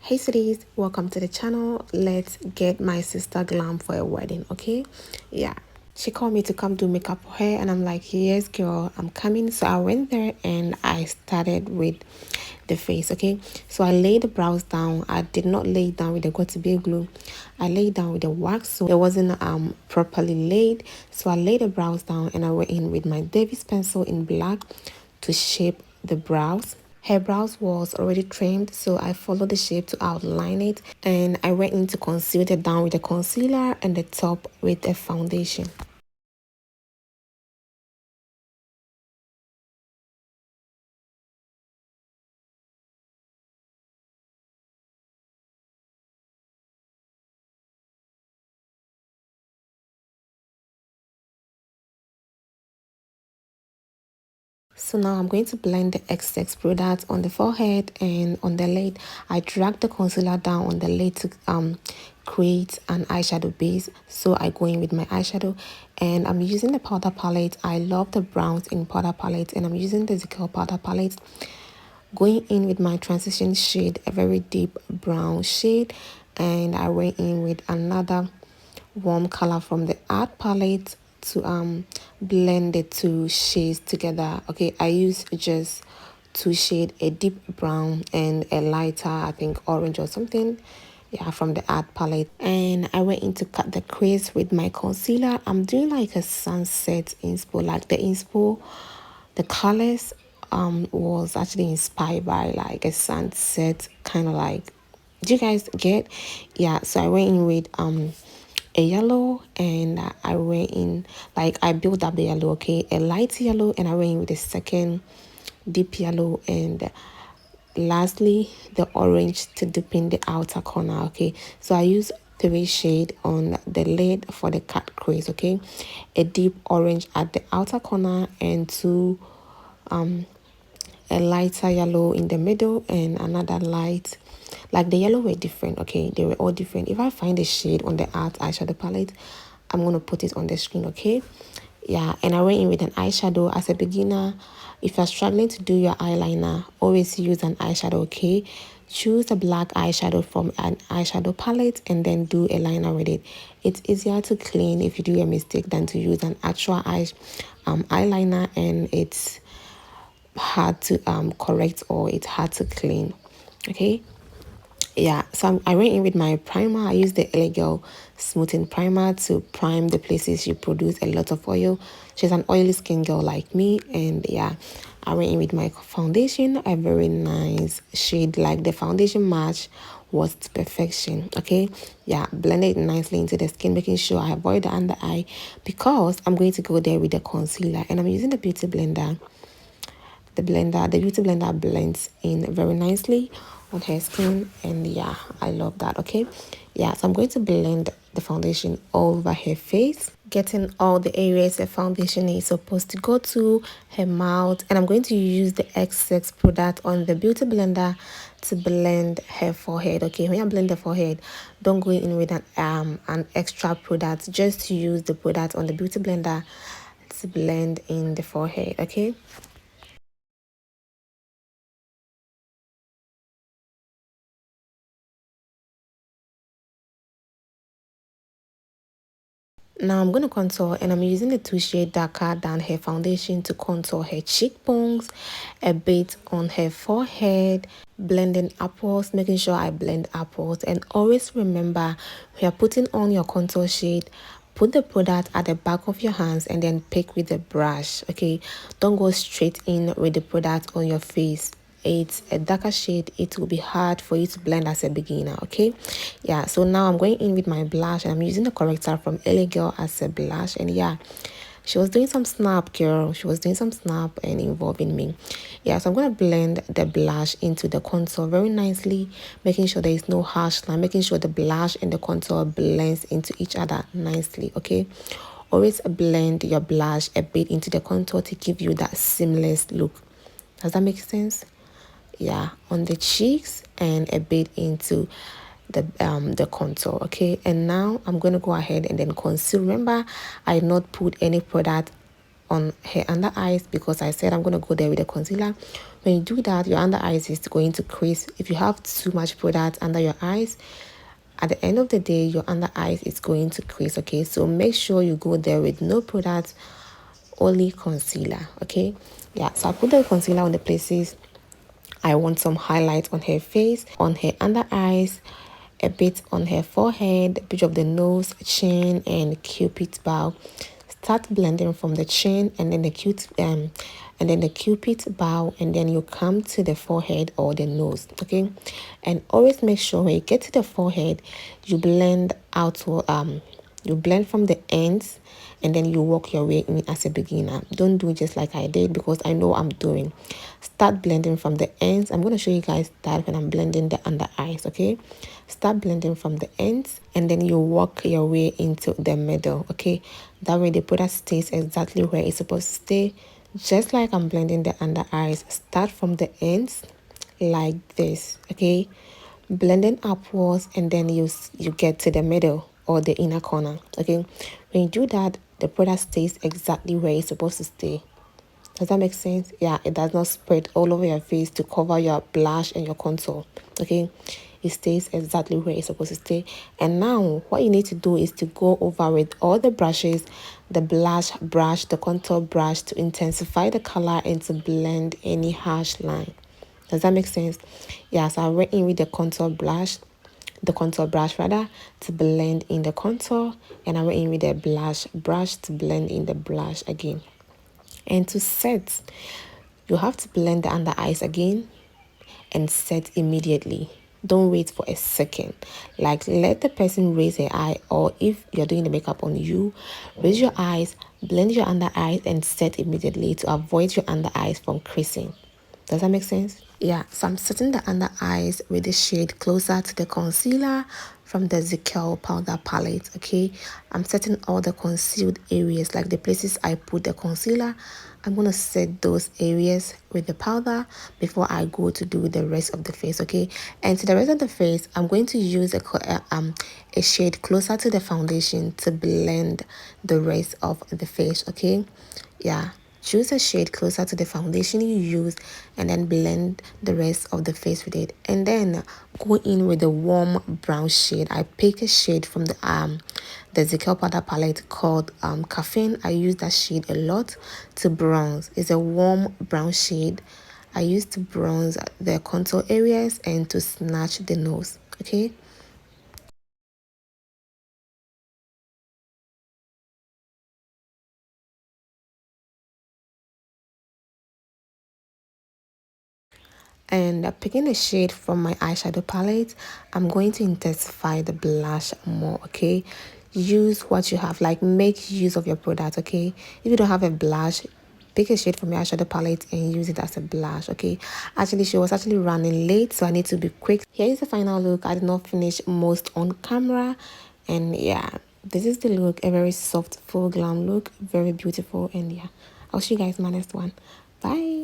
Hey cities, welcome to the channel. Let's get my sister Glam for a wedding, okay? Yeah, she called me to come do makeup for her, and I'm like, yes girl, I'm coming. So I went there and I started with the face, okay? So I laid the brows down. I did not lay it down with the got to be glue. I laid down with the wax, so it wasn't properly laid. So I laid the brows down and I went in with my Davis pencil in black to shape the brows. Her brows was already trimmed, so I followed the shape to outline it, and I went in to conceal it down with a concealer and the top with a foundation. So now I'm going to blend the excess product on the forehead and on the lid. I drag the concealer down on the lid to create an eyeshadow base. So I go in with my eyeshadow and I'm using the powder palette. I love the browns in powder palette and I'm using the Zikel powder palette. Going in with my transition shade, a very deep brown shade, and I went in with another warm color from the art palette to blend the two shades together. Okay, I use just two shade, a deep brown and a lighter, I think orange or something, yeah, from the art palette. And I went in to cut the crease with my concealer. I'm doing like a sunset inspo, like the inspo, the colors was actually inspired by like a sunset kind of like, do you guys get? Yeah, so I went in with a yellow and I went in, like I built up the yellow, okay, a light yellow, and I went in with a second deep yellow, and lastly the orange to deepen the outer corner. Okay, so I use three shade on the lid for the cut crease, okay, a deep orange at the outer corner and two a lighter yellow in the middle and another light, like the yellow were different, okay, they were all different. If I find a shade on the art eyeshadow palette, I'm going to put it on the screen, okay? Yeah, and I went in with an eyeshadow. As a beginner, if you're struggling to do your eyeliner, always use an eyeshadow, okay? Choose a black eyeshadow from an eyeshadow palette and then do a liner with it. It's easier to clean if you do a mistake than to use an actual eyeliner, and it's hard to correct or it's hard to clean, okay? Yeah, so I went in with my primer. I used the lagirl smoothing primer to prime the places she produce a lot of oil. She's an oily skin girl like me, and yeah, I went in with my foundation, a very nice shade, like the foundation match was to perfection, okay? Yeah, blend it nicely into the skin, making sure I avoid the under eye because I'm going to go there with the concealer, and I'm using the beauty blender. The beauty blender blends in very nicely on her skin, and yeah, I love that. Okay, yeah, so I'm going to blend the foundation all over her face, getting all the areas the foundation is supposed to go to, her mouth, and I'm going to use the excess product on the beauty blender to blend her forehead. Okay, when you blend the forehead, don't go in with an extra product, just use the product on the beauty blender to blend in the forehead. Okay. Now I'm going to contour, and I'm using the two shade darker than her foundation to contour her cheekbones, a bit on her forehead, blending upwards, making sure I blend upwards. And always remember, when you're putting on your contour shade, put the product at the back of your hands and then pick with the brush, okay? Don't go straight in with the product on your face. It's a darker shade, it will be hard for you to blend as a beginner, okay? Yeah, so now I'm going in with my blush, and I'm using the corrector from lagirl as a blush. And yeah, she was doing some snap, girl, she was doing some snap and involving me. Yeah, so I'm going to blend the blush into the contour very nicely, making sure there is no harsh line, making sure the blush and the contour blends into each other nicely, okay? Always blend your blush a bit into the contour to give you that seamless look. Does that make sense? Yeah, on the cheeks and a bit into the contour, okay? And now I'm going to go ahead and then conceal. Remember, I did not put any product on her under eyes because I said I'm going to go there with the concealer. When you do that, your under eyes is going to crease. If you have too much product under your eyes, at the end of the day, your under eyes is going to crease. Okay, so make sure you go there with no product, only concealer. Okay, yeah, so I put the concealer on the places I want some highlight on her face, on her under eyes, a bit on her forehead, a bit of the nose, chin, and cupid's bow. Start blending from the chin and then the cupid's bow, and then you come to the forehead or the nose. Okay, and always make sure when you get to the forehead, you blend out. You blend from the ends and then you work your way in as a beginner. Don't do it just like I did because I know I'm doing. Start blending from the ends. I'm going to show you guys that when I'm blending the under eyes. Okay, start blending from the ends and then you work your way into the middle. Okay, that way the product stays exactly where it's supposed to stay. Just like I'm blending the under eyes, start from the ends like this. Okay, blending upwards and then you get to the middle or the inner corner. Okay, when you do that, the product stays exactly where it's supposed to stay. Does that make sense? Yeah, it does not spread all over your face to cover your blush and your contour. Okay, it stays exactly where it's supposed to stay. And now what you need to do is to go over with all the brushes, the blush brush, the contour brush, to intensify the color and to blend any harsh line. Does that make sense? Yeah, so I went in with the contour brush rather, to blend in the contour, and I went in with the blush brush to blend in the blush again. And to set, you have to blend the under eyes again and set immediately. Don't wait for a second. Like, let the person raise their eye, or if you're doing the makeup on you, raise your eyes, blend your under eyes and set immediately to avoid your under eyes from creasing. Does that make sense? Yeah, so I'm setting the under eyes with the shade closer to the concealer from the Zikel powder palette. Okay, I'm setting all the concealed areas, like the places I put the concealer. I'm going to set those areas with the powder before I go to do the rest of the face. Okay, and to the rest of the face, I'm going to use a shade closer to the foundation to blend the rest of the face. Okay, yeah, choose a shade closer to the foundation you use and then blend the rest of the face with it, and then go in with a warm brown shade. I pick a shade from the Zikel powder palette called Caffeine. I use that shade a lot to bronze. It's a warm brown shade I use to bronze the contour areas and to snatch the nose. Okay, and picking a shade from my eyeshadow palette, I'm going to intensify the blush more. Okay, use what you have, like make use of your product. Okay, if you don't have a blush, pick a shade from your eyeshadow palette and use it as a blush. Okay, actually she was actually running late, so I need to be quick. Here is the final look. I did not finish most on camera, and yeah, this is the look. A very soft full glam look, very beautiful. And yeah, I'll see you guys in my next one. Bye.